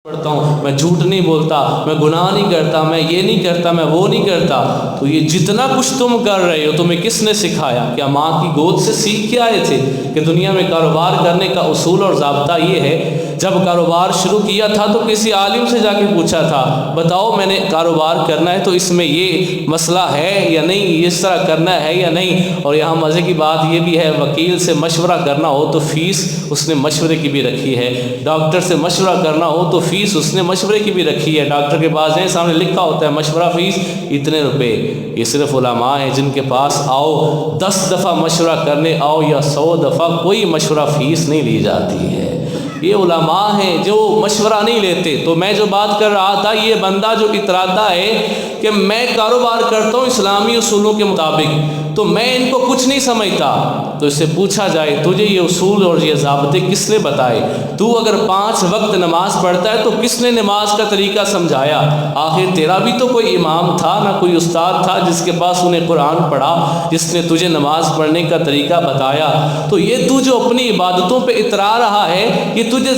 پڑھتا ہوں، میں جھوٹ نہیں بولتا، میں گناہ نہیں کرتا، میں یہ نہیں کرتا، میں وہ نہیں کرتا، تو یہ جتنا کچھ تم کر رہے ہو تمہیں کس نے سکھایا؟ کیا ماں کی گود سے سیکھ کے آئے تھے کہ دنیا میں کاروبار کرنے کا اصول اور ضابطہ یہ ہے؟ جب کاروبار شروع کیا تھا تو کسی عالم سے جا کے پوچھا تھا، بتاؤ میں نے کاروبار کرنا ہے تو اس میں یہ مسئلہ ہے یا نہیں، اس طرح کرنا ہے یا نہیں؟ اور یہاں مزے کی بات یہ بھی ہے، وکیل سے مشورہ کرنا ہو تو فیس اس نے مشورے کی بھی رکھی ہے، ڈاکٹر سے مشورہ کرنا ہو تو فیس اس نے مشورے کی بھی رکھی ہے۔ ڈاکٹر کے پاس جائیں، سامنے لکھا ہوتا ہے مشورہ فیس اتنے روپے۔ یہ صرف علماء ہیں جن کے پاس آؤ 10 دفعہ مشورہ کرنے آؤ یا 100 دفعہ، کوئی مشورہ فیس نہیں لی جاتی ہے۔ یہ علماء ہیں جو مشورہ نہیں لیتے۔ تو میں جو بات کر رہا تھا، یہ بندہ جو اتراتا ہے کہ میں کاروبار کرتا ہوں اسلامی اصولوں کے مطابق، تو میں ان کو کچھ نہیں سمجھتا، تو اس سے پوچھا جائے تجھے یہ اصول اور یہ ضابطے کس نے بتائے؟ تو اگر 5 وقت نماز پڑھتا ہے تو کس نے نماز کا طریقہ سمجھایا؟ آخر تیرا بھی تو کوئی امام تھا، نہ کوئی استاد تھا جس کے پاس انہیں قرآن پڑھا، جس نے تجھے نماز پڑھنے کا طریقہ بتایا؟ تو یہ تو جو اپنی عبادتوں پہ اترا رہا ہے، یہ تجھے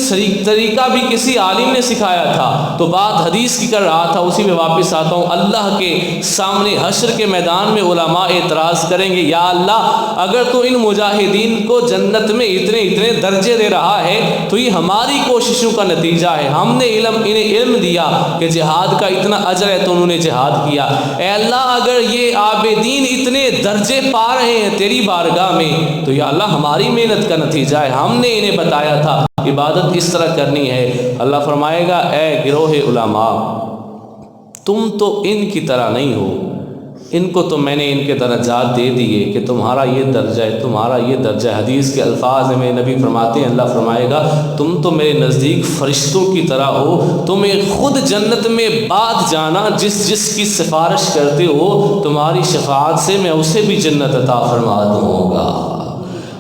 طریقہ بھی کسی عالم نے سکھایا تھا۔ تو بات حدیث کی کر رہا تھا، اسی میں واپس آتا ہوں۔ اللہ کے سامنے حشر کے میدان میں علماء اعتراض کریں گے، یا اللہ اگر تو ان مجاہدین کو جنت میں اتنے اتنے درجے دے رہا ہے تو یہ ہماری کوششوں کا نتیجہ ہے، ہم نے انہیں علم دیا کہ جہاد کا اتنا اجر ہے تو انہوں نے جہاد کیا۔ اے اللہ اگر یہ عابدین اتنے درجے پا رہے ہیں تیری بارگاہ میں تو یا اللہ ہماری محنت کا نتیجہ ہے، ہم نے انہیں بتایا تھا عبادت اس طرح کرنی ہے۔ اللہ فرمائے گا، اے گروہ علماء تم تو ان کی طرح نہیں ہو، ان کو تو میں نے ان کے درجات دے دیے کہ تمہارا یہ درجہ ہے، تمہارا یہ درجہ ہے۔ حدیث کے الفاظ میں نبی فرماتے ہیں، اللہ فرمائے گا تم تو میرے نزدیک فرشتوں کی طرح ہو، تمہیں خود جنت میں بعد جانا، جس کی سفارش کرتے ہو تمہاری شفاعت سے میں اسے بھی جنت عطا فرما دوں گا۔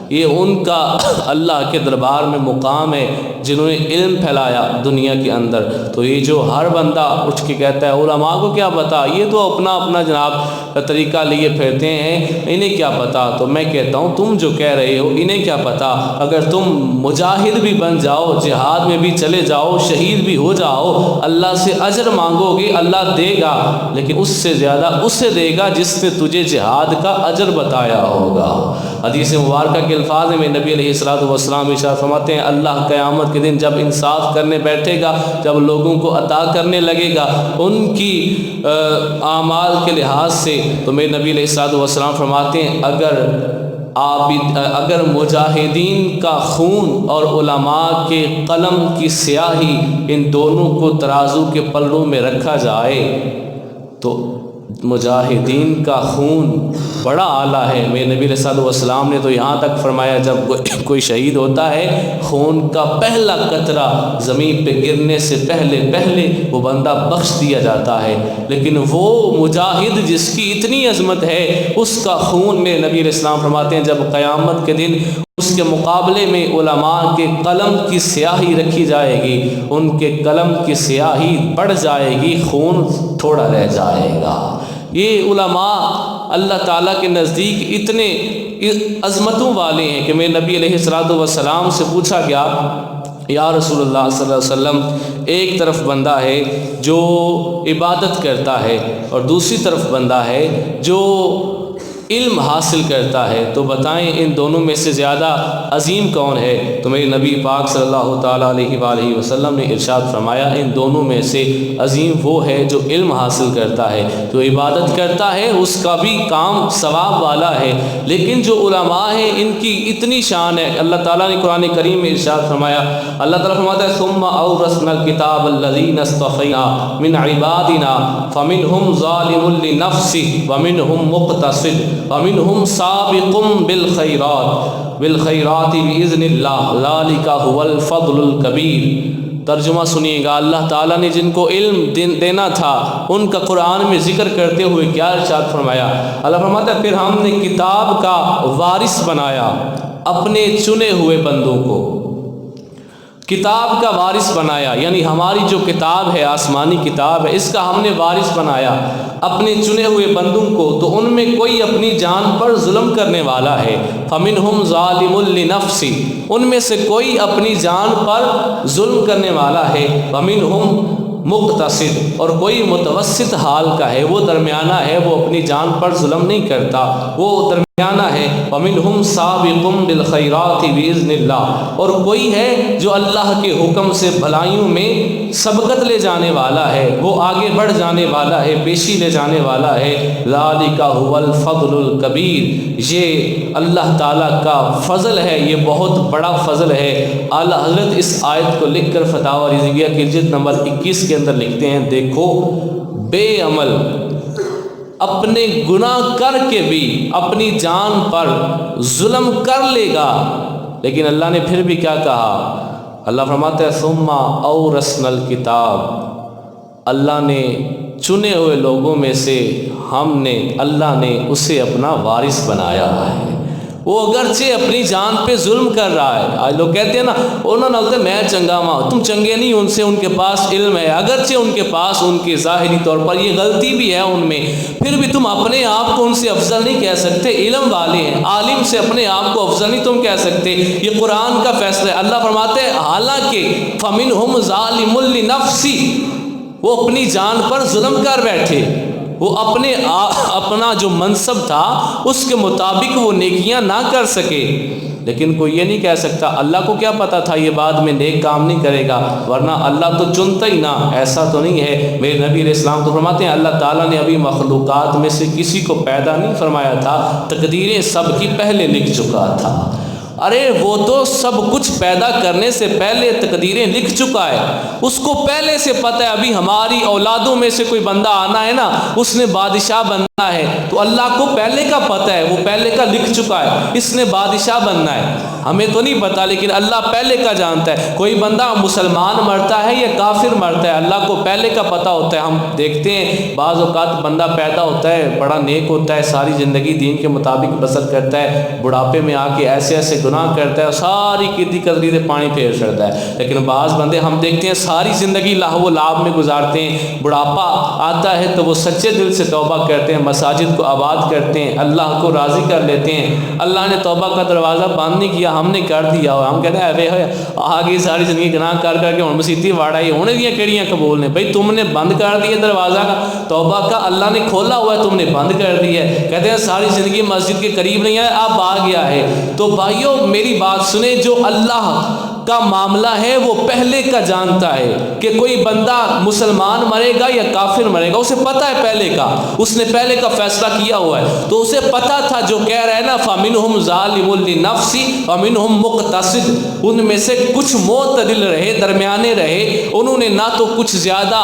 یہ ان کا اللہ کے دربار میں مقام ہے جنہوں نے علم پھیلایا دنیا کے اندر۔ تو یہ جو ہر بندہ اٹھ کے کہتا ہے علماء کو کیا پتا، یہ تو اپنا اپنا جناب طریقہ لیے پھرتے ہیں، انہیں کیا پتا، تو میں کہتا ہوں تم جو کہہ رہے ہو انہیں کیا پتا۔ اگر تم مجاہد بھی بن جاؤ، جہاد میں بھی چلے جاؤ، شہید بھی ہو جاؤ، اللہ سے اجر مانگو گے اللہ دے گا، لیکن اس سے زیادہ اسے دے گا جس نے تجھے جہاد کا اجر بتایا ہوگا۔ حدیث مبارکہ کے الفاظ میں نبی علیہ الصلوۃ والسلام ارشاد فرماتے ہیں، اللہ قیامت کے دن جب انصاف کرنے بیٹھے گا، جب لوگوں کو عطا کرنے لگے گا ان کی اعمال کے لحاظ سے، تو میرے نبی علیہ الصلوۃ والسلام فرماتے ہیں اگر مجاہدین کا خون اور علماء کے قلم کی سیاہی ان دونوں کو ترازو کے پلوں میں رکھا جائے تو مجاہدین کا خون بڑا اعلیٰ ہے۔ میرے نبی علیہ الصلوۃ والسلام نے تو یہاں تک فرمایا جب کوئی شہید ہوتا ہے، خون کا پہلا قطرہ زمین پہ گرنے سے پہلے وہ بندہ بخش دیا جاتا ہے، لیکن وہ مجاہد جس کی اتنی عظمت ہے اس کا خون، میرے نبی علیہ السلام فرماتے ہیں جب قیامت کے دن اس کے مقابلے میں علماء کے قلم کی سیاہی رکھی جائے گی، ان کے قلم کی سیاہی بڑھ جائے گی، خون تھوڑا رہ جائے گا۔ یہ علماء اللہ تعالیٰ کے نزدیک اتنے عظمتوں والے ہیں کہ میرے نبی علیہ الصلوۃ والسلام سے پوچھا گیا، یا رسول اللہ صلی اللہ علیہ وسلم ایک طرف بندہ ہے جو عبادت کرتا ہے اور دوسری طرف بندہ ہے جو علم حاصل کرتا ہے، تو بتائیں ان دونوں میں سے زیادہ عظیم کون ہے؟ تو میرے نبی پاک صلی اللہ تعالیٰ علیہ وآلہ وسلم نے ارشاد فرمایا، ان دونوں میں سے عظیم وہ ہے جو علم حاصل کرتا ہے، جو عبادت کرتا ہے اس کا بھی کام ثواب والا ہے، لیکن جو علماء ہیں ان کی اتنی شان ہے۔ اللہ تعالیٰ نے قرآن کریم میں ارشاد فرمایا، اللہ تعالیٰ فرماتا ہے ثم اورثنا الکتاب الذین اصطفینا من عبادنا فمنهم ظالم لنفسه ومنهم مقتصد ومنهم سابق بالخیرات باذن اللہ ذلک هو الفضل الکبیر۔ ترجمہ سنیے گا، اللہ تعالیٰ نے جن کو علم دینا تھا ان کا قرآن میں ذکر کرتے ہوئے کیا ارشاد فرمایا؟ اللہ فرماتا ہے پھر ہم نے کتاب کا وارث بنایا اپنے چنے ہوئے بندوں کو، کتاب کا وارث بنایا، یعنی ہماری جو کتاب ہے، آسمانی کتاب ہے، اس کا ہم نے وارث بنایا اپنے چنے ہوئے بندوں کو، تو ان میں کوئی اپنی جان پر ظلم کرنے والا ہے، فَمِنْهُمْ ظَالِمٌ لِنَفْسِهِ، ان میں سے کوئی اپنی جان پر ظلم کرنے والا ہے، وَمِنْهُمْ مقتصد، اور کوئی متوسط حال کا ہے، وہ درمیانہ ہے، وہ اپنی جان پر ظلم نہیں کرتا، وہ درمیانہ ہے، وَمِنْهُمْ سَابِقٌ بِالْخَيْرَاتِ بِإِذْنِ اللَّهِ، اور کوئی ہے جو اللہ کے حکم سے بھلائیوں میں سبقت لے جانے والا ہے، وہ آگے بڑھ جانے والا ہے، پیشی لے جانے والا ہے، ذَلِكَ هُوَ الْفَضْلُ الْكَبِيرُ، یہ اللہ تعالیٰ کا فضل ہے، یہ بہت بڑا فضل ہے۔ اعلیٰ حضرت اس آیت کو لکھ کر فتاوی رضویہ کی جلد نمبر 21 کے اندر لکھتے ہیں، دیکھو بے عمل اپنے گناہ کر کے بھی اپنی جان پر ظلم کر لے گا، لیکن اللہ نے پھر بھی کیا کہا؟ اللہ فرماتا ہے ثم اورثنا الکتاب، اللہ نے چنے ہوئے لوگوں میں سے اللہ نے اسے اپنا وارث بنایا ہے۔ وہ اگرچہ اپنی جان پہ ظلم کر رہا ہے، آج لوگ کہتے ہیں نا انہوں نے بولتے میں چنگا ماں، تم چنگے نہیں، ان سے ان کے پاس علم ہے، اگرچہ ان کے پاس ان کے ظاہری طور پر یہ غلطی بھی ہے ان میں، پھر بھی تم اپنے آپ کو ان سے افضل نہیں کہہ سکتے، علم والے ہیں، عالم سے اپنے آپ کو افضل نہیں تم کہہ سکتے، یہ قرآن کا فیصلہ ہے۔ اللہ فرماتے ہیں حالانکہ فَمِنْهُمْ ظَالِمٌ لِنَفْسِهِ، وہ اپنی جان پر ظلم کر بیٹھے، وہ اپنا جو منصب تھا اس کے مطابق وہ نیکیاں نہ کر سکے، لیکن کوئی یہ نہیں کہہ سکتا اللہ کو کیا پتا تھا یہ بعد میں نیک کام نہیں کرے گا، ورنہ اللہ تو چنتا ہی نہ، ایسا تو نہیں ہے۔ میرے نبی علیہ السلام تو فرماتے ہیں اللہ تعالیٰ نے ابھی مخلوقات میں سے کسی کو پیدا نہیں فرمایا تھا، تقدیریں سب کی پہلے لکھ چکا تھا۔ ارے وہ تو سب کچھ پیدا کرنے سے پہلے تقدیریں لکھ چکا ہے، اس کو پہلے سے پتہ ہے ابھی ہماری اولادوں میں سے کوئی بندہ آنا ہے نا، اس نے بادشاہ بننا ہے، تو اللہ کو پہلے کا پتہ ہے، وہ پہلے کا لکھ چکا ہے اس نے بادشاہ بننا ہے، ہمیں تو نہیں پتا لیکن اللہ پہلے کا جانتا ہے۔ کوئی بندہ مسلمان مرتا ہے یا کافر مرتا ہے اللہ کو پہلے کا پتہ ہوتا ہے۔ ہم دیکھتے ہیں بعض اوقات بندہ پیدا ہوتا ہے بڑا نیک ہوتا ہے، ساری زندگی دین کے مطابق بسر کرتا ہے، بڑھاپے میں آ کے ایسے ایسے گناہ کرتا ہے اور ساری کتی قدری سے پانی پھیر چڑھتا ہے، لیکن بعض بندے ہم دیکھتے ہیں ساری زندگی لاہو و لعب میں گزارتے ہیں، بڑھاپا آتا ہے تو وہ سچے دل سے توبہ کرتے ہیں، مساجد کو آباد کرتے ہیں، اللہ کو راضی کر لیتے ہیں، اللہ نے توبہ کا دروازہ بند نہیں کیا ہم نے کر دیا، اور ہم کہتے ہیں ارے آگے ساری زندگی گناہ کر کے ہوں مسیتی واڑا ہی ہونے دیا کیڑیاں قبول نے، بھائی تم نے بند کر دیا دروازہ کا توبہ کا، اللہ نے کھولا ہوا ہے تم نے بند کر دیا ہے، کہتے ہیں ساری زندگی مسجد کے قریب نہیں ہے اب آ گیا ہے۔ تو بھائیوں میری بات سنیں، جو اللہ کا معاملہ ہے وہ پہلے کا جانتا ہے کہ کوئی بندہ مسلمان مرے گا یا کافر مرے گا، اسے پتہ ہے پہلے کا، اس نے پہلے کا فیصلہ کیا ہوا ہے، تو اسے پتہ تھا جو کہہ رہے ہیں نا فَمِنْهُمْ ظَالِمٌ لِنَفْسِهِ وَمِنْهُمْ مُقْتَصِدٌ، ان میں سے کچھ معتدل رہے، درمیانے رہے، انہوں نے نہ تو کچھ زیادہ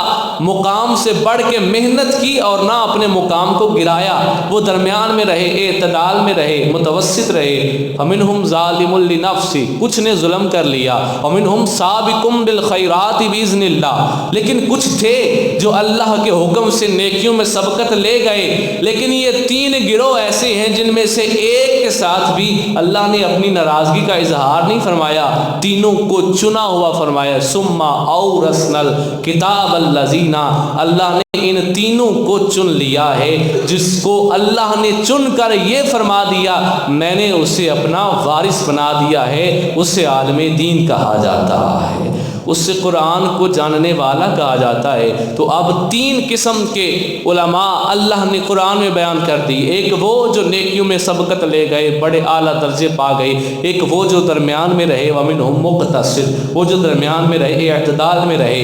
مقام سے بڑھ کے محنت کی اور نہ اپنے مقام کو گرایا، وہ درمیان میں رہے، اعتدال میں رہے، متوسط رہے۔ فَمِنْهُمْ ظَالِمٌ لِنَفْسِهِ، کچھ نے ظلم کر لیا، وَمِنْهُمْ سَابِقٌ بِالْخَيْرَاتِ بِإِذْنِ اللَّهِ، لیکن کچھ تھے جو اللہ کے حکم سے نیکیوں میں سبقت لے گئے، لیکن یہ تین گروہ ایسے ہیں جن میں سے ایک کے ساتھ بھی اللہ نے اپنی ناراضگی کا اظہار نہیں فرمایا، تینوں کو چنا ہوا فرمایا، ثُمَّ أَوْرَثْنَا الْكِتَابَ الَّذِينَ، اللہ نے ان تینوں کو چن لیا ہے، جس کو اللہ نے چن کر یہ فرما دیا میں نے اسے اپنا وارث بنا دیا ہے، اسے عالم دین کہا جاتا ہے، اس سے قرآن کو جاننے والا کہا جاتا ہے۔ تو اب تین قسم کے علماء اللہ نے قرآن میں بیان کر دی، ایک وہ جو نیکیوں میں سبقت لے گئے، بڑے اعلیٰ درجے پا گئے، ایک وہ جو درمیان میں رہے وَمِنْهُمْ مُقْتَصِدٌ، وہ جو درمیان میں رہے، اعتدال میں رہے،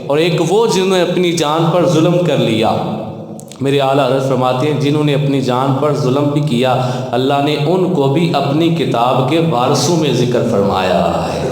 اور ایک وہ جنہوں نے اپنی جان پر ظلم کر لیا۔ میرے اعلیٰ حضرت فرماتے ہیں جنہوں نے اپنی جان پر ظلم بھی کیا اللہ نے ان کو بھی اپنی کتاب کے وارثوں میں ذکر فرمایا ہے۔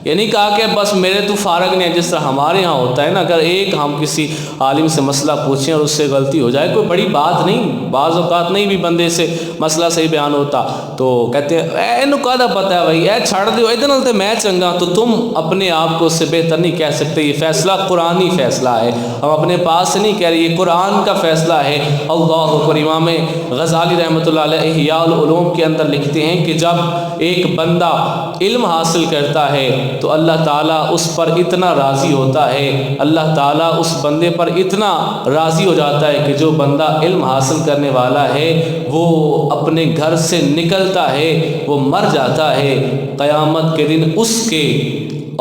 یہ نہیں کہا کہ بس میرے تو فارغ نہیں ہے، جس طرح ہمارے ہاں ہوتا ہے نا، اگر ایک ہم کسی عالم سے مسئلہ پوچھیں اور اس سے غلطی ہو جائے کوئی بڑی بات نہیں، بعض اوقات نہیں بھی بندے سے مسئلہ صحیح بیان ہوتا تو کہتے ہیں اینو کہدا پتہ ہے بھائی اے چھڑ دیو ادھر نال تے میں چنگا، تو تم اپنے آپ کو اس سے بہتر نہیں کہہ سکتے، یہ فیصلہ قرآنی فیصلہ ہے، ہم اپنے پاس سے نہیں کہہ رہے، یہ قرآن کا فیصلہ ہے۔ اللہ اکبر۔ امام غزالی رحمۃ اللہ علیہ احیاء العلوم کے اندر لکھتے ہیں کہ جب ایک بندہ علم حاصل کرتا ہے تو اللہ تعالیٰ اس پر اتنا راضی ہوتا ہے، اللہ تعالیٰ اس بندے پر اتنا راضی ہو جاتا ہے کہ جو بندہ علم حاصل کرنے والا ہے وہ اپنے گھر سے نکلتا ہے، وہ مر جاتا ہے، قیامت کے دن اس کے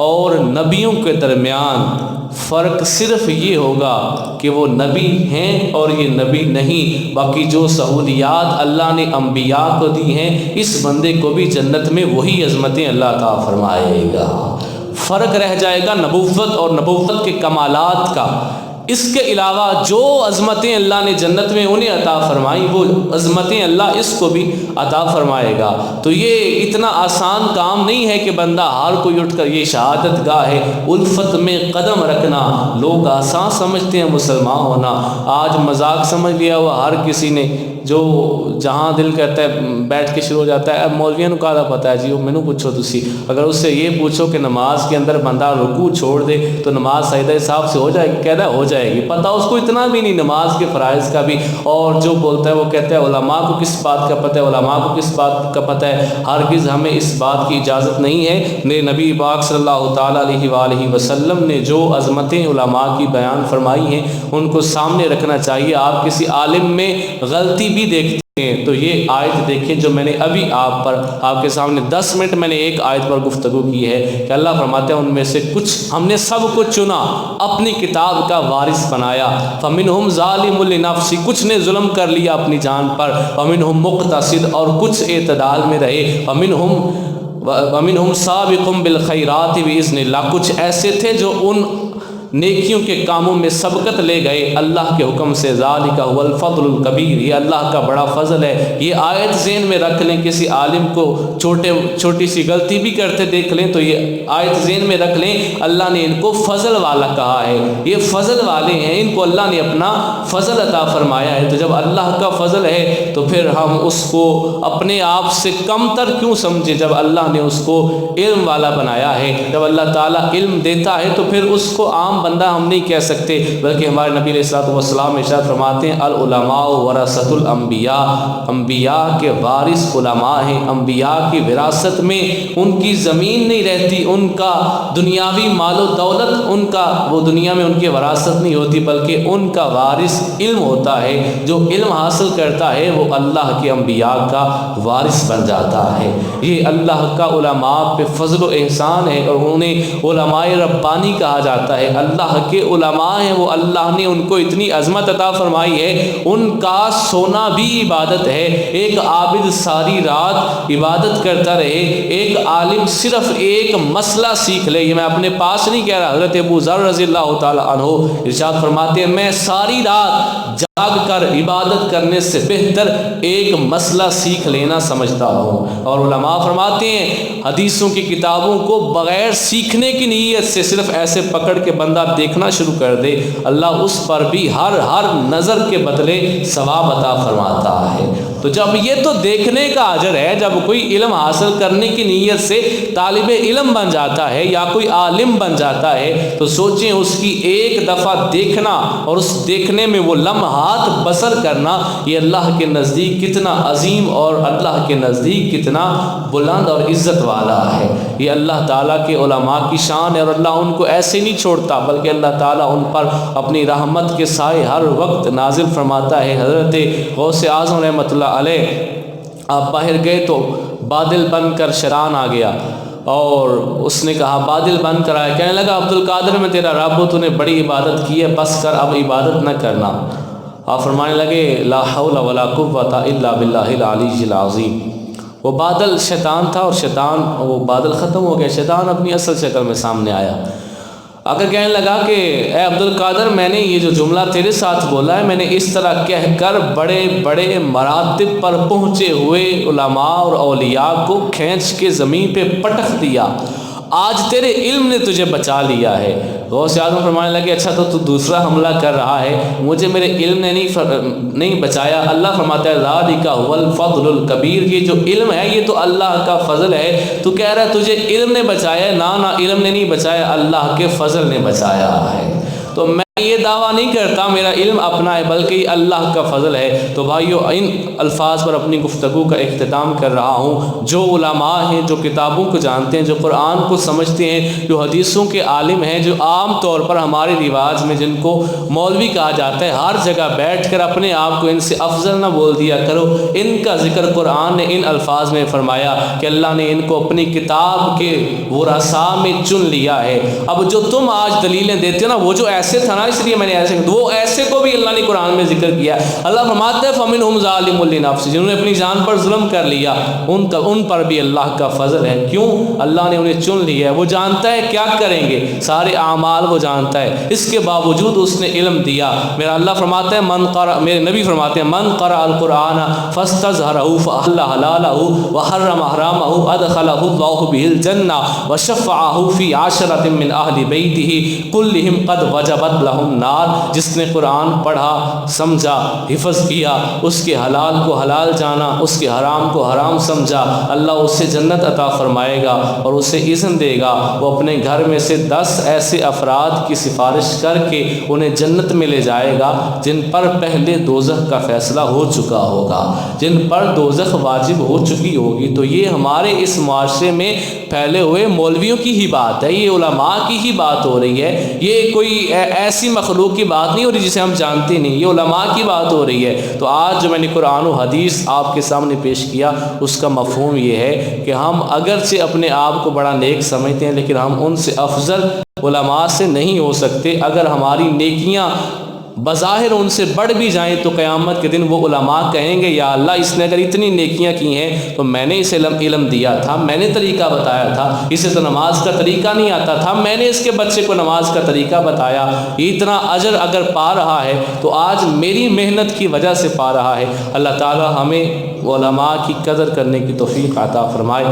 اور نبیوں کے درمیان فرق صرف یہ ہوگا کہ وہ نبی ہیں اور یہ نبی نہیں، باقی جو سہولیات اللہ نے انبیاء کو دی ہیں اس بندے کو بھی جنت میں وہی عظمتیں اللہ عطا فرمائے گا۔ فرق رہ جائے گا نبوت اور نبوت کے کمالات کا، اس کے علاوہ جو عظمتیں اللہ نے جنت میں انہیں عطا فرمائی وہ عظمتیں اللہ اس کو بھی عطا فرمائے گا۔ تو یہ اتنا آسان کام نہیں ہے کہ بندہ ہر کوئی اٹھ کر، یہ شہادت گاہ ہے، الفت میں قدم رکھنا لوگ آسان سمجھتے ہیں مسلمان ہونا، آج مذاق سمجھ لیا ہوا ہر کسی نے، جو جہاں دل کرتا ہے بیٹھ کے شروع ہو جاتا ہے۔ اب مولویوں کو کہا پتہ ہے جی وہ مینوں پوچھو تسی، اگر اس سے یہ پوچھو کہ نماز کے اندر بندہ رکوع چھوڑ دے تو نماز سجدہ صاحب سے ہو جائے گی، کہتا ہے ہو جائے گی، پتہ اس کو اتنا بھی نہیں نماز کے فرائض کا بھی، اور جو بولتا ہے وہ کہتا ہے علماء کو کس بات کا پتہ ہے، علماء کو کس بات کا پتہ ہے۔ ہرگز ہمیں اس بات کی اجازت نہیں ہے۔ میرے نبی پاک صلی اللہ تعالیٰ علیہ وآلہ وسلم نے جو عظمتیں علماء کی بیان فرمائی ہیں ان کو سامنے رکھنا چاہیے۔ آپ کسی عالم میں غلطی بھی دیکھتے ہیں تو یہ آیت دیکھیں جو میں نے ابھی آپ کے سامنے 10 منٹ میں نے ایک آیت پر گفتگو کی ہے کہ اللہ فرماتے ہیں ان میں سے کچھ ہم نے سب کو چنا، اپنی کتاب کا وارث بنایا، فمنہم ظالم لنفسہ، کچھ نے ظلم کر لیا اپنی جان پر، ومنہم مقتصد، اور کچھ اعتدال میں رہے، ومنہم سابق بالخیرات باذن اللہ، کچھ ایسے تھے جو ان نیکیوں کے کاموں میں سبقت لے گئے اللہ کے حکم سے۔ ذالک هو الفضل الکبیر، یہ اللہ کا بڑا فضل ہے۔ یہ آیت ذہن میں رکھ لیں، کسی عالم کو چھوٹی سی غلطی بھی کرتے دیکھ لیں تو یہ آیت ذہن میں رکھ لیں، اللہ نے ان کو فضل والا کہا ہے، یہ فضل والے ہیں، ان کو اللہ نے اپنا فضل عطا فرمایا ہے۔ تو جب اللہ کا فضل ہے تو پھر ہم اس کو اپنے آپ سے کم تر کیوں سمجھے، جب اللہ نے اس کو علم والا بنایا ہے۔ جب اللہ تعالیٰ علم دیتا ہے تو پھر اس کو عام بندہ ہم نہیں کہہ سکتے، بلکہ ہمارے نبی علیہ الصلوۃ والسلام ارشاد فرماتے ہیں العلماء ورثۃ الانبیاء، انبیاء کے وارث علماء ہیں۔ انبیاء کی وراثت میں ان کی زمین نہیں رہتی، ان کا دنیاوی مال و دولت، ان کا وہ دنیا میں ان کی وراثت نہیں ہوتی، بلکہ ان کا وارث علم ہوتا ہے۔ جو علم حاصل کرتا ہے وہ اللہ کے انبیاء کا وارث بن جاتا ہے۔ یہ اللہ کا علماء پہ فضل و احسان ہے، اور انہیں علماء ربانی کہا جاتا ہے۔ اللہ کے علماء ہیں وہ، اللہ نے ان کو اتنی عظمت عطا فرمائی ہے، ان کا سونا بھی عبادت ہے۔ ایک عابد ساری رات عبادت کرتا رہے، ایک عالم صرف ایک مسئلہ سیکھ لے، یہ میں اپنے پاس نہیں کہہ رہا، حضرت ابو ذر رضی اللہ تعالی عنہ ارشاد فرماتے ہیں میں ساری رات جاگ کر عبادت کرنے سے بہتر ایک مسئلہ سیکھ لینا سمجھتا ہوں۔ اور علماء فرماتے ہیں حدیثوں کی کتابوں کو بغیر سیکھنے کی نیت سے صرف ایسے پکڑ کے بندہ دیکھنا شروع کر دے، اللہ اس پر بھی ہر نظر کے بدلے ثواب عطا فرماتا ہے۔ تو جب یہ تو دیکھنے کا اجر ہے، جب کوئی علم حاصل کرنے کی نیت سے طالب علم بن جاتا ہے یا کوئی عالم بن جاتا ہے تو سوچیں اس کی ایک دفعہ دیکھنا اور اس دیکھنے میں وہ لمحات بسر کرنا، یہ اللہ کے نزدیک کتنا عظیم اور اللہ کے نزدیک کتنا بلند اور عزت والا ہے۔ یہ اللہ تعالیٰ کے علماء کی شان ہے، اور اللہ ان کو ایسے نہیں چھوڑتا بلکہ اللہ تعالیٰ ان پر اپنی رحمت کے سائے ہر وقت نازل فرماتا ہے۔ حضرت غوث اعظم رحمۃ اللہ علیہ آپ باہر گئے تو بادل بن کر شران آ گیا، اور اس نے کہا بادل بن کر آیا، کہنے لگا عبد القادر میں تیرا رب، تو نے بڑی عبادت کی ہے، بس کر اب عبادت نہ کرنا۔ آپ فرمانے لگے لا حول ولا قوت الا باللہ العلی العظیم۔ وہ بادل شیطان تھا، اور شیطان وہ بادل ختم ہو گیا، شیطان اپنی اصل شکل میں سامنے آیا، آ کر کہنے لگا کہ اے عبد القادر میں نے یہ جو جملہ تیرے ساتھ بولا ہے، میں نے اس طرح کہہ کر بڑے بڑے مراتب پر پہنچے ہوئے علماء اور اولیاء کو کھینچ کے زمین پہ پٹخ دیا، آج تیرے علم نے تجھے بچا لیا ہے۔ غوث اعظم فرمانے لگے اچھا تو دوسرا حملہ کر رہا ہے، مجھے میرے علم نے نہیں بچایا۔ اللہ فرماتا ہے ذالک هو الفضل الکبیر، یہ جو علم ہے یہ تو اللہ کا فضل ہے، تو کہہ رہا ہے تجھے علم نے بچایا ہے، نہ علم نے نہیں بچایا، اللہ کے فضل نے بچایا ہے۔ تو میں یہ دعویٰ نہیں کرتا میرا علم اپنا ہے، بلکہ یہ اللہ کا فضل ہے۔ تو بھائیو، ان الفاظ پر اپنی گفتگو کا اختتام کر رہا ہوں۔ جو علماء ہیں، جو کتابوں کو جانتے ہیں، جو قرآن کو سمجھتے ہیں، جو حدیثوں کے عالم ہیں، جو عام طور پر ہمارے رواج میں جن کو مولوی کہا جاتا ہے، ہر جگہ بیٹھ کر اپنے آپ کو ان سے افضل نہ بول دیا کرو۔ ان کا ذکر قرآن نے ان الفاظ میں فرمایا کہ اللہ نے ان کو اپنی کتاب کے ورثاء میں چن لیا ہے۔ اب جو تم آج دلیلیں دیتے ہو نا، وہ جو ایسے تھا نا، اس لیے میں نے ایسے، وہ ایسے کو بھی اللہ نے قرآن میں ذکر کیا۔ اللہ فرماتا ہے فَمِنْهُمْ ظَالِمٌ لِنَفْسِهِ، جنہوں نے اپنی جان پر ظلم کر لیا، ان پر بھی اللہ کا فضل ہے۔ کیوں؟ اللہ نے انہیں چن لیا ہے، وہ جانتا ہے کیا کریں گے، سارے اعمال وہ جانتا ہے، اس کے باوجود اس نے علم دیا۔ میرا اللہ فرماتا ہے میرے نبی فرماتے ہیں من قرأ القرآن فاستظهره فأحل حلالہ وحرم حرامہ ادخلہ اللہ بہ الجنہ وشفعہ فی عشرۃ من اہل بیتہ کلہم قد وجبت لہم نار۔ جس نے قرآن پڑھا، سمجھا، حفظ کیا، اس کے حلال کو حلال جانا، اس کے حرام کو حرام سمجھا، اللہ اسے جنت عطا فرمائے گا اور اسے اذن دے گا، وہ اپنے گھر میں سے 10 ایسے افراد کی سفارش کر کے انہیں جنت میں لے جائے گا جن پر پہلے دوزخ کا فیصلہ ہو چکا ہوگا، جن پر دوزخ واجب ہو چکی ہوگی۔ تو یہ ہمارے اس معاشرے میں پھیلے ہوئے مولویوں کی ہی بات ہے، یہ علماء کی ہی بات ہو رہی ہے، یہ کوئی ایسی مخلوق کی بات نہیں ہو رہی جسے ہم جانتے نہیں، یہ علماء کی بات ہو رہی ہے۔ تو آج جو میں نے قرآن و حدیث آپ کے سامنے پیش کیا، اس کا مفہوم یہ ہے کہ ہم اگرچہ اپنے آپ کو بڑا نیک سمجھتے ہیں، لیکن ہم ان سے افضل علماء سے نہیں ہو سکتے۔ اگر ہماری نیکیاں بظاہر ان سے بڑھ بھی جائیں تو قیامت کے دن وہ علماء کہیں گے یا اللہ اس نے اگر اتنی نیکیاں کی ہیں تو میں نے اسے علم دیا تھا، میں نے طریقہ بتایا تھا، اسے تو نماز کا طریقہ نہیں آتا تھا، میں نے اس کے بچے کو نماز کا طریقہ بتایا، اتنا اجر اگر پا رہا ہے تو آج میری محنت کی وجہ سے پا رہا ہے۔ اللہ تعالی ہمیں علماء کی قدر کرنے کی توفیق عطا فرمائے۔